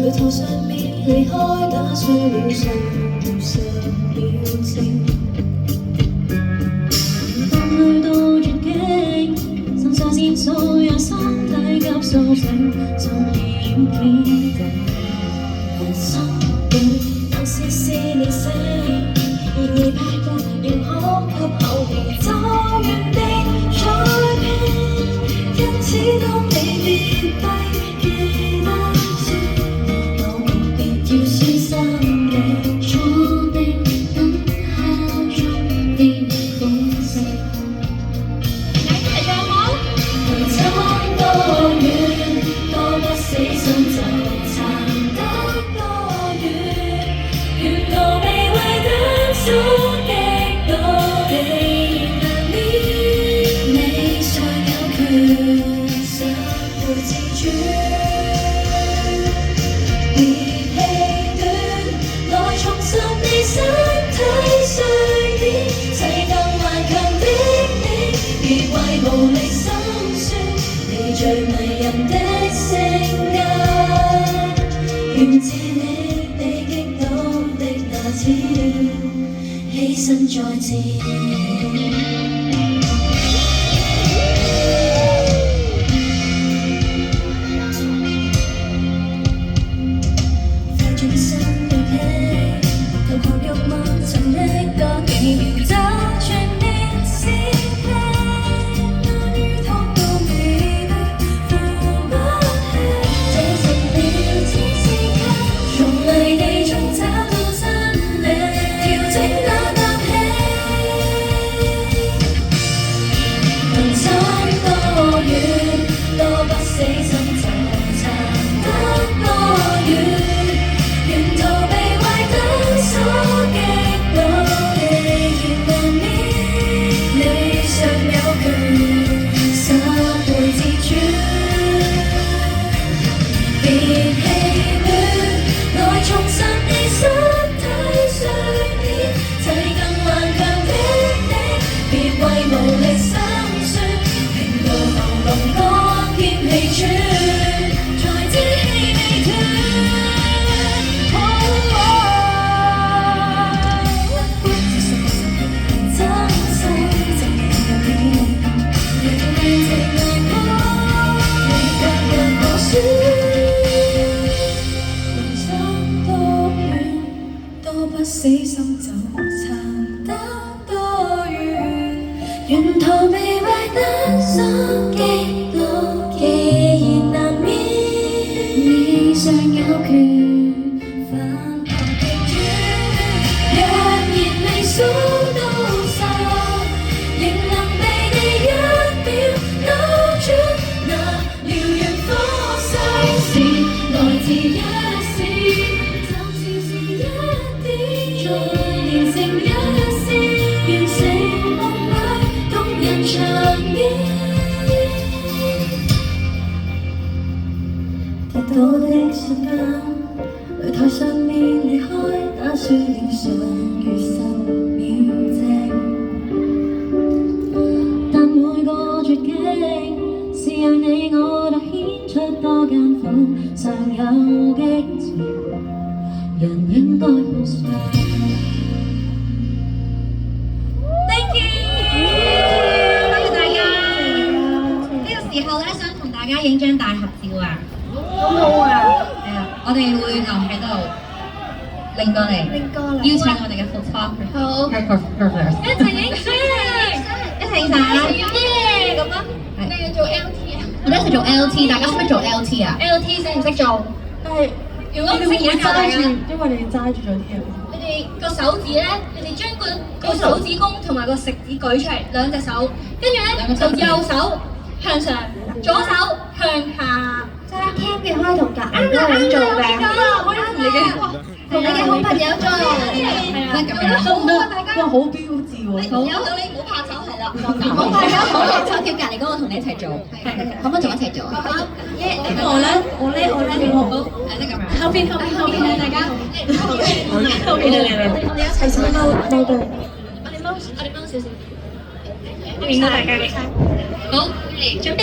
路途上面離開，打碎了上表情。當去到絕境，身上線索讓身體急甦醒，心已堅定。心裏能試試練成，然而敗過仍可給後期走遠的再拼。因此當你跌低，記得我告別要小心地坐定，等下終變風聲。你一齊唱好？差多遠，多不死心就撐得多遠。沿途被為單數擊倒地難免，你尚有權想會自主。別氣短，來重拾你身體碎片，砌更頑強的你，別為無力心酸，你最迷人的性格，願借你被擊倒的那次犧牲再戰。死心就撐得多遠，沿途被壞單數擊落，既然難免，你尚有權反駁逆轉。若然未數到10，仍能被你一秒扭轉，那燎原火勢是來自一線。再連成一線，完成夢裏動人場面。跌倒的瞬間，擂台上面離開，打碎了上月10秒靜。但每個絕境，是讓你我都顯出多艱苦，尚有激情，人應該好想。大家影張大合照啊！好好啊！係啊，我哋會留喺度拎過嚟，邀請我哋嘅 photographer，好，一齊影相，一齊影相，耶咁啊！你要做 LT 啊？我哋一齊做 LT， 大家識唔識做 LT 啊 ？LT 識唔識做？但係如果唔識而家教大家，因為你揸住咗啲嘢。你哋個手指咧，你哋將個手指公同埋個食指舉出嚟，兩隻手，跟住咧就右手向上，左手向下。揸 cam 嘅可以同隔離嗰個人做嘅，可以同你嘅好朋友做，係啊，得唔得？哇，好標誌喎！有你唔好怕醜係啦。唔好拍咗，唔好拍咗，叫隔離嗰個同你一齊做，可唔可以同我一齊做啊？我咧，好，即係咁樣。後邊啊大家，後邊啊你，我哋一齊先踎低，我哋踎少少，面對大家。好，準備。